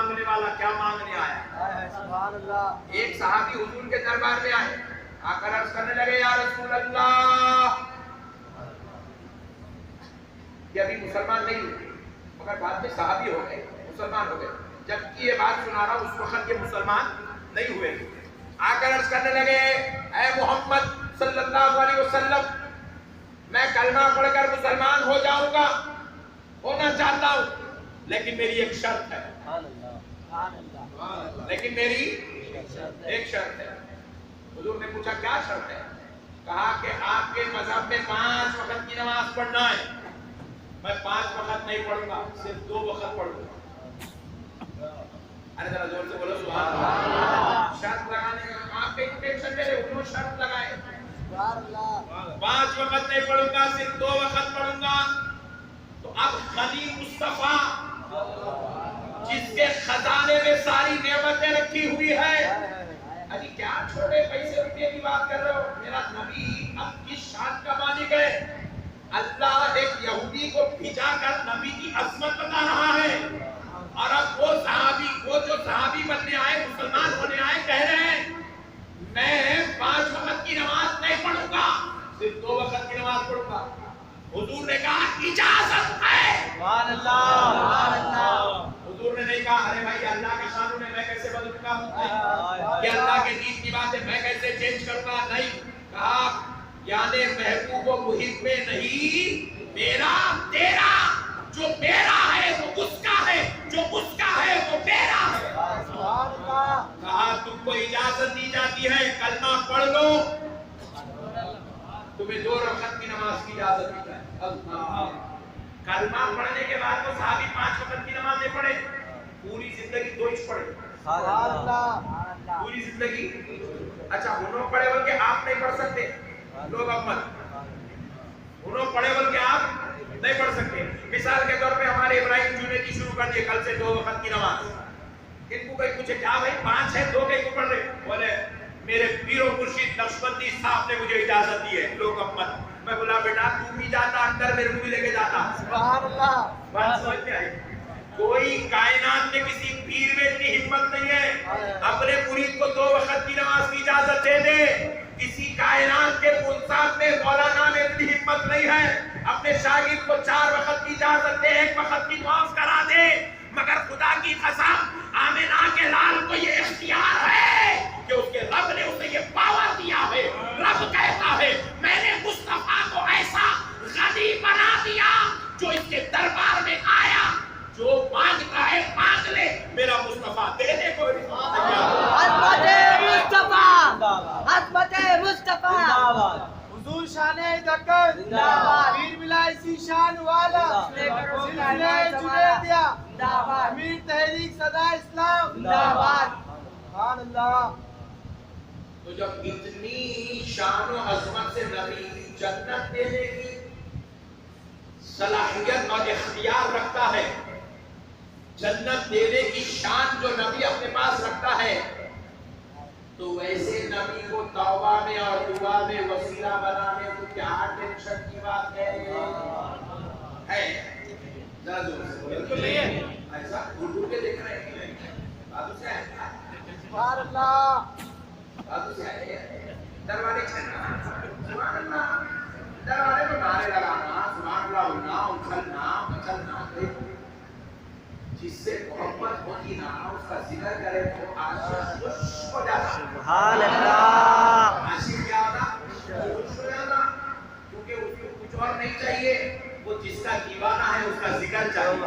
مانگنے والا کیا مانگنے آیا؟ سبحان اللہ۔ ایک صحابی حضور کے دربار میں آئے، آ کر عرض کرنے لگے یا رسول اللہ، یہ ابھی مسلمان نہیں ہوئے مگر بعد میں صحابی ہو گئے، مسلمان ہو گئے، جبکہ یہ بات سنا رہا اس وقت یہ مسلمان نہیں ہوئے۔ آ کر عرض کرنے لگے اے محمد صلی اللہ علیہ وسلم، میں کلمہ پڑھ کر مسلمان ہو جاؤں گا، ہونا چاہتا ہوں، لیکن میری ایک شرط ہے، لیکن میری ایک شرط ہے۔ حضور نے پوچھا کیا شرط ہے؟ کہا کہ آپ کے مذہب میں 5 وقت کی نماز پڑھنا ہے، میں 5 وقت نہیں پڑھوں گا، صرف 2 وقت پڑھوں گا۔ ارے ذرا زور سے بولو سبحان اللہ۔ شرط لگانے کا آپ کے ٹینشن میں انہوں شرط لگائے، 5 وقت نہیں پڑھوں گا، صرف 2 وقت پڑھوں گا۔ تو اب غنی مصطفیٰ جس کے خزانے میں ساری نعمتیں رکھی ہوئی ہے، ابھی کیا چھوٹے پیسے روپے کی بات کر رہے ہو؟ میرا نبی اب کس شان کا مالک ہے؟ اللہ ایک یہودی کو بھیجا کر نبی کی عظمت بتا رہا ہے، اور اب وہ جو صحابی بننے آئے، مسلمان ہونے آئے، کہہ رہے ہیں میں 5 وقت کی نماز نہیں پڑھوں گا، صرف 2 وقت کی نماز پڑھوں گا۔ حضور نے کہا اجازت ہے۔ سبحان اللہ، سبحان اللہ۔ حضور نے نہیں کہا ارے بھائی اللہ کا قانون ہے میں کیسے بدلوں گا، کہ اللہ کے دین کی بات ہے میں کیسے چینج کروں گا، نہیں کہا یعنی محبوب و محب میں نہیں، میرا تیرا، جو میرا ہے وہ اس کا ہے، جو اس کا ہے وہ میرا ہے۔ کہا تم کو اجازت دی جاتی ہے، کلمہ پڑھ لو، تمہیں 2 رکعت کی نماز کی اجازت دی جائے۔ کلمہ پڑھنے کے بعد وہ صحابی 5 وقت کی نماز نہیں پڑھے، پوری زندگی 2 ہی پڑھے، پوری زندگی۔ اچھا انہوں پڑھے بول کے آپ نہیں پڑھ سکتے، لوگ اب مت، انہوں پڑھے بول کے آپ نہیں پڑھ سکتے۔ مثال کے طور پہ ہمارے ابراہیم جنیدی شروع کر دیے کل سے 2 وقت کی نماز، ان کو کوئی پوچھے کیا بھائی 5 ہے 2 کیوں پڑھ رہے، بولے میرے پیر و مرشد نقشبندی صاحب نے مجھے اجازت دی ہے، لوگ اب مت۔ میں بولا بیٹا تو بھی جاتا اندر، میرے کو بھی لے کے جاتا۔ سبحان اللہ۔ بات سمجھ میں آئی؟ کوئی کائنات میں کسی پیر میں اتنی ہمت نہیں ہے اپنے مرید کو 2 وقت کی نماز کی اجازت دے دے، کسی کائنات کے منصاف میں مولانا میں اتنی ہمت نہیں ہے اپنے شاگرد کو 4 وقت کی اجازت دے، 1 وقت کی معاف کرا دے، مگر خدا کی قسم آمنہ کے لال کو یہ اختیار ہے کہ اس کے رب نے اسے یہ پاور دیا ہے۔ رب کہتا ہے میں نے مصطفیٰ کو ایسا غنی بنا دیا جو اس کے دربار میں آیا، جو مانگتا ہے مانگ لے، میرا مصطفیٰ دینے کو عظمت مصطفیٰ، عظمت مصطفیٰ، حضور شان دکن زندہ باد، پیر ملا اسی شان والا سلسلہ جنیدیہ زندہ باد، امیر تحریک صدا اسلام زندہ باد۔ سبحان اللہ۔ تو جب اتنی شان و عظمت سے نبی جنت دینے کی صلاحیت اور اختیار رکھتا ہے، جنت دینے کی شان جو نبی اپنے پاس رکھتا ہے، تو ویسے نبی کو توبہ میں اور دعا میں وسیلہ بنانے کو کیا ٹینشن کی بات ہے؟ ذرا زور سے بالکل نہیں ہے ایسا اردو کے دیکھ رہے ہیں باتوں سے ہے، سبحان اللہ، باتوں سے ہے، دروازے چھڑنا سبحان اللہ، دروازے کو نعرے لگانا سبحان اللہ، اڑنا اچھلنا مچلنا، جس سے محبت ہوتی نا اس کا ذکر کرے تو عاشق خوش ہو جاتا۔ سبحان اللہ۔ عاشق کیا ہوتا؟ خوش ہو جاتا، کیونکہ اس کو کچھ اور نہیں چاہیے، وہ جس کا دیوانہ ہے اس کا ذکر چاہیے،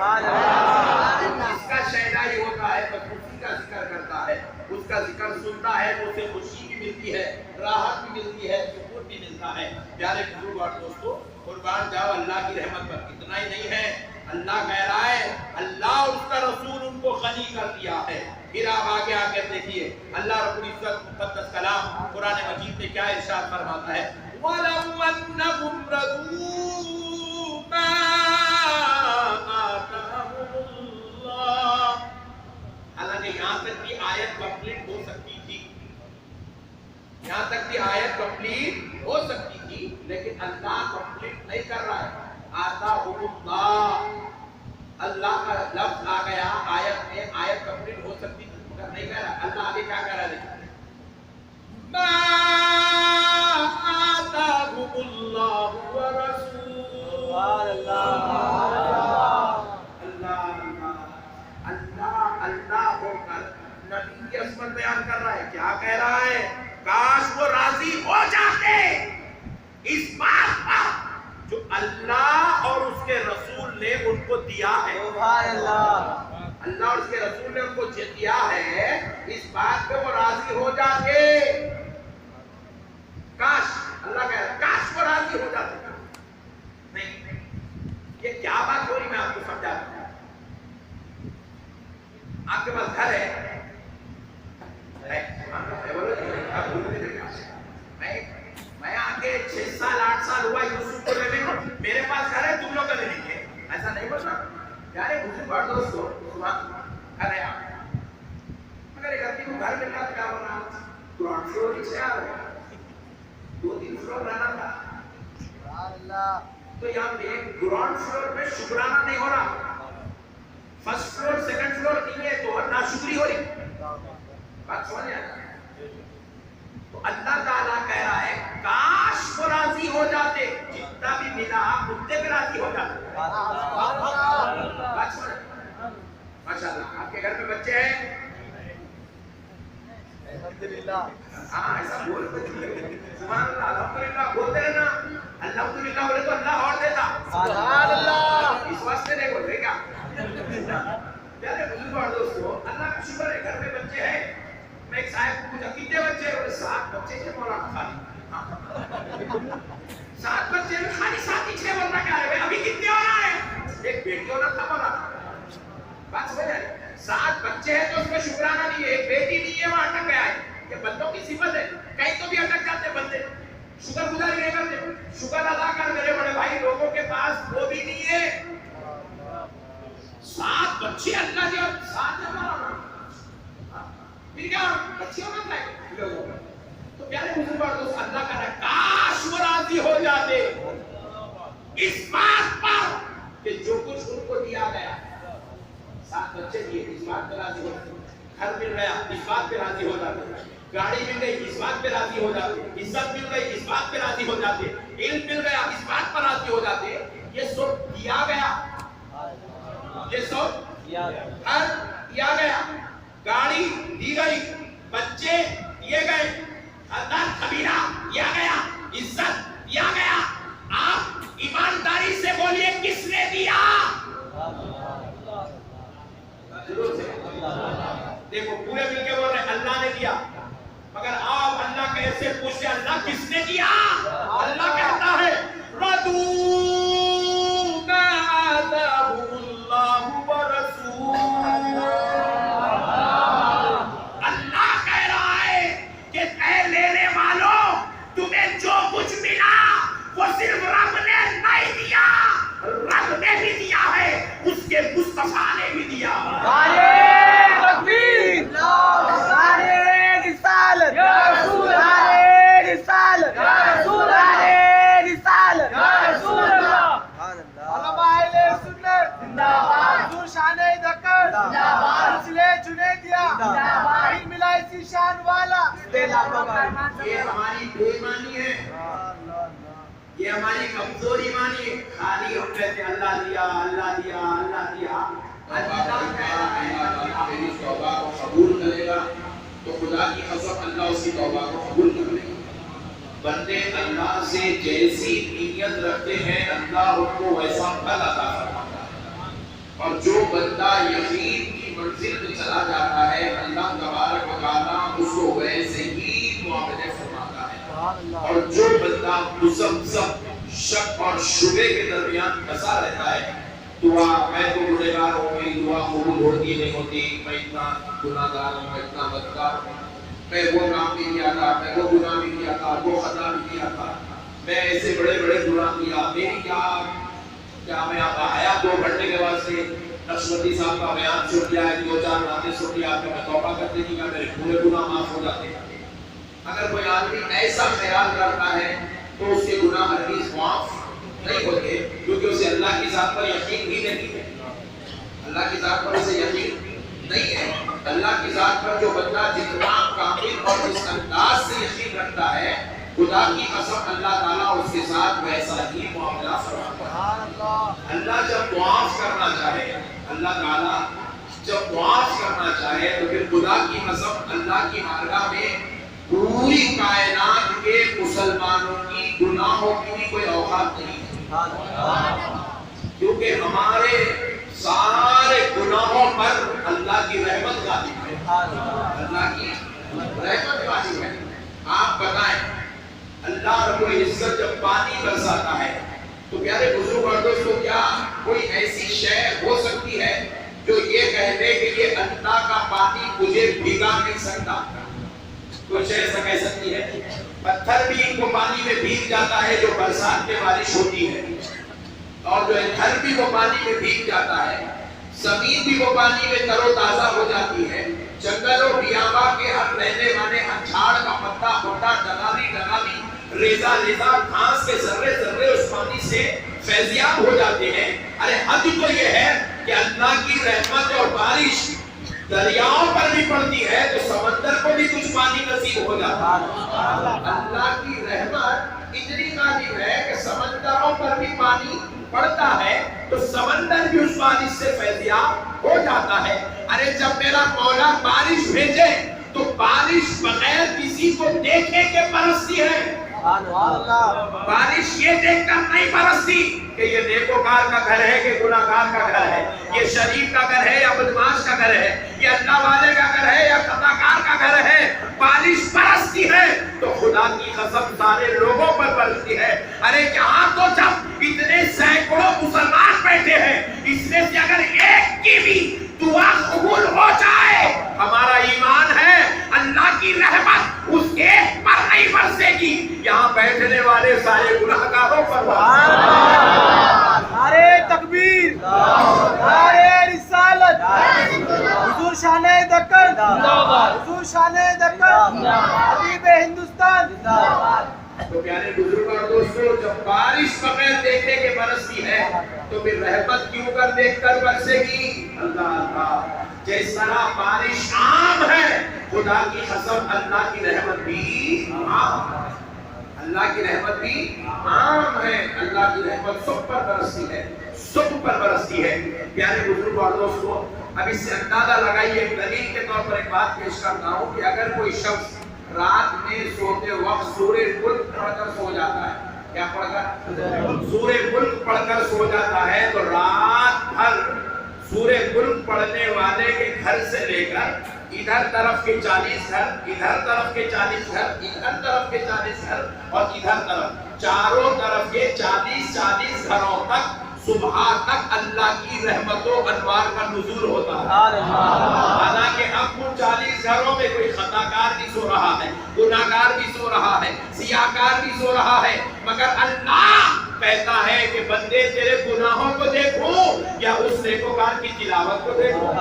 جس کا شہدائی ہوتا ہے تو اسی کا ذکر کرتا ہے، اس کا ذکر سنتا ہے تو اسے خوشی بھی ملتی ہے، راحت بھی ملتی ہے، سکون بھی ملتا ہے۔ پیارے بزرگ اور دوستو، قربان جاؤ اللہ کی رحمت پر، اتنا ہی نہیں ہے، اللہ کہہ رہا ہے اللہ اس کا رسول ان کو غنی کر دیا ہے۔ پھر آپ آگے آ کر دیکھیے اللہ رب العزت مقدس کلام قرآن مجید میں کیا ارشاد فرماتا ہے، وَلَوْ أَنَّهُمْ رَضُوا مَا آتَاهُمُ اللَّهُ۔ حالانکہ یہاں تک بھی آیت کمپلیٹ ہو سکتی تھی، یہاں تک بھی آیت کمپلیٹ ہو سکتی تھی، لیکن اللہ کمپلیٹ نہیں کر رہا ہے۔ آتاہم اللہ، اللہ کا لفظ آ گیا آیت میں، آیت کمپلیٹ اللہ ہو کر نبی کی عصمت بیان کر رہا ہے. کیا کہہ رہا ہے؟ کاش وہ راضی ہو جاتے اس بات پر جو اللہ اور اس کے رسول نے ان کو دیا ہے. سبحان اللہ. اللہ اور اس کے رسول نے ان کو دیا ہے، اس بات پہ وہ راضی ہو جاتے. کاش، اللہ کہہ رہا ہے کاش وہ راضی ہو جاتے. نہیں، یہ کیا بات ہو رہی میں آپ کو سمجھاتا ہوں. آپ کے پاس گھر ہے، میں آ کے 6 سال 8 سال ہوا یوسف کو لینے، میرے پاس گھر ہے، تم لوگ کا نہیں ہے، ایسا نہیں بولنا. یار بزرگ بڑھ دوستو گھر ہے آپ، اگر ایک آدمی کو گھر ملتا کیا ہونا؟ گراؤنڈ فلور نیچے آ رہا ہے، 2-3 فلور رہنا تھا. تو یہاں پہ گراؤنڈ فلور میں شکرانہ نہیں ہو رہا، فرسٹ فلور سیکنڈ فلور نہیں ہے تو ناشکری ہو رہی. بات سمجھ آیا؟ تو اللہ تعالیٰ کہہ رہا ہے کاش وہ راضی ہو جاتے، جتنا بھی ملا اتنے پہ راضی ہو جاتے. ماشاء اللہ. آپ کے گھر میں بچے ہیں؟ الحمدللہ. ہاں ایسا بول سبحان اللہ الحمدللہ بولتے ہیں نا. الحمدللہ بولے تو اللہ اور دیتا. سبحان اللہ. اس واسطے نہیں بولتے کیا؟ پیارے بزرگ اور دوستو، اللہ کا شکر ہے گھر میں بچے ہیں. میں ایک صاحب کو پوچھا کتنے بچے ہیں؟ 7 بچے تھے مولانا. خالی 7 بچے ہیں، خالی 7 ہی 6 بننا کیا ہے؟ ابھی کتنے ہونا ہے؟ ایک بیٹی ہونا تھا مولانا. بات سمجھ آئی؟ 7 بچے ہیں تو اس میں شکرانہ نہیں ہے، ایک بیٹی نہیں ہے، وہاں اٹک گیا ہے. یہ بندوں کی صفت ہے، کہیں تو بھی اٹک جاتے بندے، شکر گزاری نہیں کرتے. شکر ادا کر میرے بڑے بھائی، لوگوں کے پاس وہ بھی نہیں ہے. 7 بچے اللہ کے 7 ہے مولانا. پھر کیا بچے ہونا چاہیے. تو پیارے بزرگ اور دوست، اللہ کا ہے کاش وہ راضی ہو جاتے اس بات پر کہ جو کچھ ان کو دیا گیا. 7 بچے دیے، اس بات پہ راضی ہو جاتے. گھر مل گیا، اس بات پہ راضی ہو جاتے. گاڑی مل گئی، اس بات پہ راضی ہو جاتے. عزت مل گئی، اس بات پہ راضی ہو جاتے. علم مل گیا، اس بات پر راضی ہو جاتے. یہ سب دیا گیا، یہ سب گھر دیا گیا، گاڑی دی گئی، بچے دیے گئے، خاندان قبیلہ دیا گیا، عزت دیا گیا. آپ ایمانداری سے بولیے کس نے دیا؟ دیکھو پورے مل کے بول رہے اللہ نے دیا، مگر آپ اللہ کیسے پوچھتے اللہ کس نے دیا؟ اللہ کہتا ہے اللہ کہہ رہا ہے کہ اے لینے والوں، تمہیں جو کچھ ملا وہ صرف رب نے نہیں دیا، رب نے بھی دیا ہے، اس کے مصطفیٰ نے بھی دیا. یہ ہماری بے ایمانی ہے، یہ ہماری کمزوری مانی ہے. خالی ہم کہتے ہیں اللہ دیا اللہ دیا اللہ دیا. اللہ میری توبہ کو قبول کرے گا تو خدا کی قسم اللہ اس کی توبہ کو قبول کر لے گا. بندے اللہ سے جیسی نیت رکھتے ہیں اللہ ان کو ویسا پھل عطا فرماتا ہے. اور جو بندہ یقین کی منزل پہ چلا جاتا ہے اللہ تبارک و تعالیٰ اس کو ویسے ہی معاملے فرماتا ہے. اور جو بندہ مسبسب شک اور شبے کے درمیان پھنسا رہتا ہے، دعا میں تو گنہگار ہوں، میری دعا قبول ہوتی نہیں ہوتی، میں اتنا گناہ گار ہوں، میں اتنا بدکار ہوں، میں وہ کام بھی کیا تھا، میں وہ گناہ بھی کیا تھا، وہ خطا بھی کیا تھا، میں ایسے بڑے بڑے گناہ کیا، میری کیا میں آپ آیا 2 گھنٹے کے بعد سے نقشبندی صاحب کا بیان سن لیا ہے، 2-4 باتیں سن لیا کہ میں توبہ کرتے نہیں کہ میرے پورے گناہ معاف ہو جاتے ہیں. اگر کوئی آدمی ایسا خیال کرتا ہے تو اس کے گناہ ہرگز معاف نہیں ہوتے، کیونکہ اسے اللہ کی ذات پر یقین ہی نہیں ہے. اللہ کی ذات پر اسے یقین نہیں ہے. اللہ کی ذات پر جو بندہ جتنا کامل اور جس انداز سے یقین رکھتا ہے، خدا کی قسم اللہ تعالیٰ اس کے ساتھ ویسا ہی معاملہ فرماتا ہے. اللہ جب معاف کرنا چاہے اللہ تعالیٰ جب معاف کرنا چاہے تو پھر خدا کی قسم اللہ کی بارگاہ میں پوری کائنات کے مسلمانوں کی گناہوں کی بھی کوئی اوقات نہیں ہے، کیونکہ ہمارے سارے گناہوں پر اللہ کی رحمت غالب ہے، اللہ کی رحمت غالب ہے۔ آپ بتائیں اللہ رب العزت جب پانی برساتا ہے تو پیارے بزرگ اور دوستو، کیا کوئی ایسی شے ہو سکتی ہے جو یہ کہہ دے کہ یہ اللہ کا پانی مجھے بھیگا نہیں سکتا؟ کوئی شے ایسا کہہ سکتی ہے؟ پتھر بھی وہ پانی میں بھیگ جاتا ہے جو برسات میں بارش ہوتی ہے، اور جو گھر بھی وہ پانی میں بھیگ جاتا ہے، زمین بھی وہ پانی میں تر و تازہ ہو جاتی ہے، جنگل و بیاباں کے ہر رہنے والے ہر جھاڑ کا پتا پتا ڈگالی ڈگالی ریزہ ریزہ گھاس کے ذرے ذرے اس پانی سے فیضیاب ہو جاتے ہیں۔ ارے حد تو یہ ہے کہ اللہ کی رحمت اور بارش دریاؤں پر بھی پڑتی ہے تو سمندر کو بھی کچھ پانی نصیب ہو جاتا ہے۔ اللہ کی رحمت اتنی غالب ہے کہ سمندروں پر بھی پانی پڑتا ہے تو سمندر بھی اس بارش سے فیضیاب ہو جاتا ہے۔ ارے جب میرا مولا بارش بھیجے تو بارش بغیر کسی کو دیکھے کے برستی ہے، بارش یہ دیکھ کر نہیں برستی کہ یہ نیکوکار کا گھر ہے کہ گناہگار کا گھر ہے، یہ شریف کا گھر ہے یا بدماش کا گھر ہے، یہ اللہ والے کا گھر ہے یا خطاکار کا گھر ہے۔ بارش برستی ہے تو خدا کی قسم سارے لوگوں پر برستی ہے۔ ارے یہاں تو جب اتنے سینکڑوں مسلمان بیٹھے ہیں، اس میں سے اگر ایک کی بھی دعا قبول ہو جائے، ہمارا ایمان ہے اللہ کی رحمت اس ایک پر نہیں برسے گی، یہاں بیٹھنے والے سارے گناہگاروں پر نعرے تکبیر، نعرے رسالت، حضور شان دکن، حضور شان دکن، حبیب ہندوستان۔ تو پیارے بزرگ اور دوستو، جب بارش بغیر دیکھے کے برستی ہے تو پھر رحمت کیوں کر دیکھ کر برسے گی؟ اللہ جس طرح بارش عام ہے، خدا کی قسم اللہ کی رحمت بھی عام ہے، اللہ کی رحمت بھی عام ہے، اللہ کی رحمت سب پر برستی ہے، سب پر برستی ہے۔ پیارے بزرگ اور دوستو، اب اس سے اندازہ لگائیے، ایک دلیل کے طور پر ایک بات پیش کرتا ہوں کہ اگر کوئی شخص رات میں سوتے وقت سورہ ملک پڑھ کر سو جاتا ہے، کیا پڑھ کر؟ سورہ ملک پڑھ کر سو جاتا ہے تو رات بھر سورہ ملک پڑھنے والے کے گھر سے لے کر ادھر طرف کے 40 گھر، ادھر طرف کے 40 گھر، ادھر طرف کے 40 گھر اور ادھر طرف، چاروں طرف کے 40 گھروں تک صبح تک اللہ کی رحمت و انوار کا نزول ہوتا ہے۔ حالانکہ اب ان 40 گھروں میں کوئی خطاکار بھی سو رہا ہے، گناہگار بھی سو رہا ہے، سیاہکار بھی سو رہا ہے، مگر اللہ کہتا ہے کہ بندے تیرے گناہوں کو دیکھوں یا اس نیکوکار کی تلاوت کو دیکھوں؟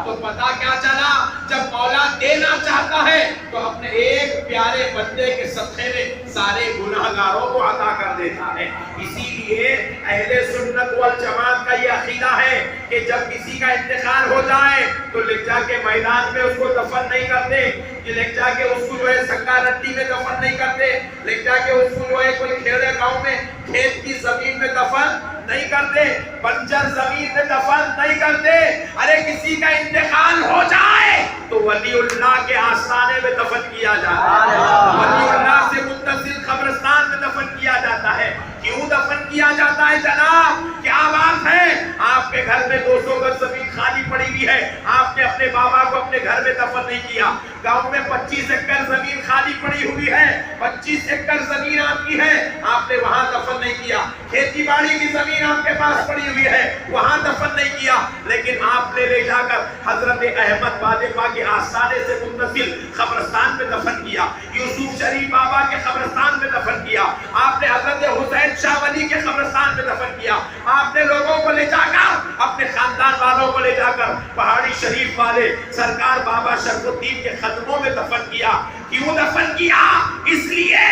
تو پتہ کیا چلا، جب مولا دینا چاہتا ہے تو اپنے ایک پیارے بندے کے صدقے میں سارے گناہگاروں کو عطا کر دیتا ہے۔ اسی لیے اہل سنت والجماعت کا یہ عقیدہ ہے کہ جب کسی کا انتقال ہو جائے تو لے جا کے میدان میں اس کو دفن نہیں کرتے، لے جا کے اس کو جو ہے سنگا رٹی میں دفن نہیں کرتے، لے جا کے اس کو جو ہے کوئی کھیڑے گاؤں میں کھیت کی زمین میں دفن نہیں کرتے، بنجر زمین میں دفن نہیں کرتے۔ ارے کسی کا انتقال ہو جائے تو ولی اللہ کے آستانے میں دفن کیا جاتا ہے، ولی اللہ سے متصل قبرستان میں دفن کیا جاتا ہے۔ کیوں دفن کیا جاتا ہے جناب؟ کیا بات ہے؟ آپ کے گھر میں 200 گز زمین خالی پڑی ہوئی ہے، آپ نے اپنے بابا کو اپنے گھر میں دفن نہیں کیا۔ گاؤں میں 25 ایکڑ زمین خالی پڑی ہوئی ہے، 25 ایکڑ زمین آپ کی ہے، آپ نے وہاں دفن نہیں کیا۔ کھیتی باڑی کی زمین آپ کے پاس پڑی ہوئی ہے، وہاں دفن نہیں کیا، لیکن آپ نے لے جا کر حضرت احمد بادفا کے آستانے سے متصل قبرستان میں دفن کیا، یوسف شریف بابا کے قبرستان میں دفن کیا، آپ نے حضرت حسین شاہ ولی کے قبرستان میں دفن کیا، آپ نے لوگوں کو لے جا کر اپنے خاندان والوں کو لے جا کر پہاڑی شریف والے سرکار بابا شرف الدین کے قدموں میں دفن کیا۔ کیوں دفن کیا؟ اس لیے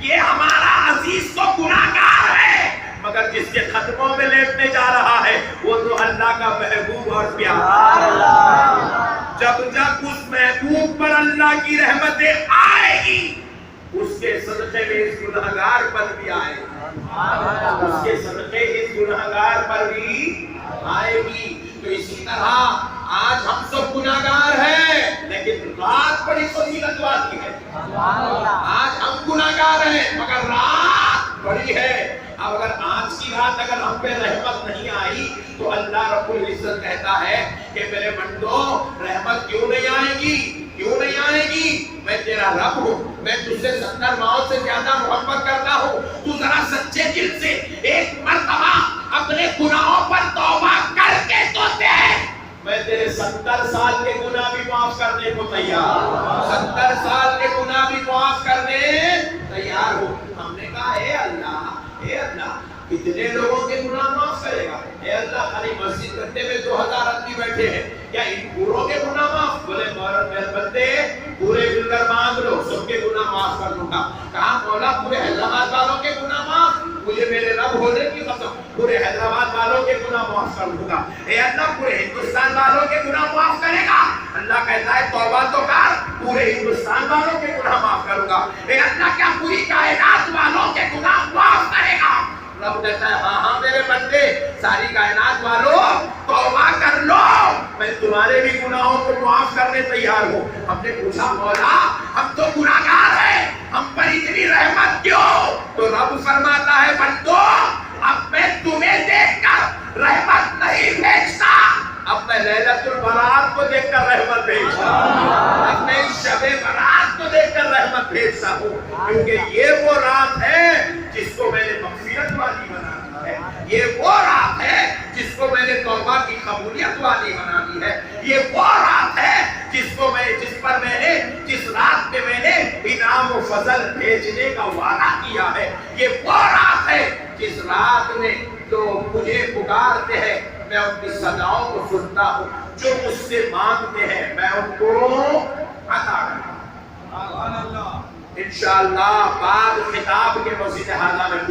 یہ ہمارا عزیز تو گناہگار ہے، مگر جس کے قدموں میں لیٹنے جا رہا ہے وہ تو اللہ کا محبوب اور پیارا۔ جب جب اس محبوب پر اللہ کی رحمتیں آئے گی، اس کے صدقے میں اس گناہگار پر بھی آئے گی، اس کے صدقے اس گناہگار پر بھی آئے گی۔ تو اسی طرح آج ہم سب گناہگار ہیں لیکن رات بڑی فضیلت والی ہے. آج ہم گناہگار ہیں مگر رات بڑی ہے. اب اگر آج کی رات اگر ہم پہ رحمت نہیں آئی تو اللہ رب العزت کہتا ہے کہ میرے بندو رحمت کیوں نہیں آئے گی؟ کیوں نہیں آئے گی؟ میں تیرا رب ہوں، میں تجھ سے 70 ماؤں سے زیادہ محبت کرتا ہوں. تو ذرا سچے دل سے ایک مرتبہ اپنے گناہوں پر توبہ کر کے تو دیکھ. میں تیرے 70 سال کے گناہ بھی معاف کرنے کو تیار ہوں. 70 سال کے گناہ بھی معاف کرنے تیار ہوں. ہم نے کہا اے اللہ کتنے لوگوں کے گناہ معاف کرے گا؟ اے اللہ خالی مسجد گھنٹے میں 2000 آدمی بیٹھے ہیں، کیا ان پوروں کے گناہ معاف؟ بولے میرے بندے پورے مل کر مانگ لو، سب کے گناہ معاف کر دوں گا. کہا مولا پورے حیدرآباد والوں کے گناہ معاف؟ مجھے میرے رب ہونے کی قسم پورے حیدرآباد والوں کے گناہ معاف کر دوں گا. اے اللہ پورے ہندوستان والوں کے گناہ معاف کرے گا؟ اللہ کہتا ہے توبہ تو کر، پورے ہندوستان والوں کے گناہ معاف کروں گا. اے اللہ کیا پوری کائنات والوں کے گناہ معاف کرے گا؟ رب کہتا ہے ہاں میرے بندے ساری کائنات والوں توبہ کر لو، میں تمہارے بھی گناہوں کو معاف کرنے تیار ہوں. ہم نے پوچھا مولا ہم تو گناہگار ہیں، ہم پر اتنی رحمت کیوں؟ تو رب فرماتا ہے بندو اب میں تمہیں دیکھ کر رحمت نہیں بھیجتا، اب میں لیلۃ البرات کو دیکھ کر رحمت بھیجتا ہوں، اب میں شب برات کو دیکھ کر رحمت بھیجتا ہوں. کیونکہ یہ وہ رات ہے جس کو میں نے مغفرت والی بنا دی ہے، یہ وہ رات ہے جس کو میں نے توبہ کی قبولیت والی بنا دی ہے، یہ وہ رات ہے جس رات پہ میں نے انعام و فضل بھیجنے کا وعدہ کیا ہے. یہ وہ رات ہے جس رات میں لوگ مجھے پکارتے ہیں، میں ان کی صداؤں کو سنتا ہوں، جو مجھ سے مانگتے ہیں میں ان کو عطا کرتا ہوں. انشاءاللہ بعد خطاب کے مسجد ہاضہ میں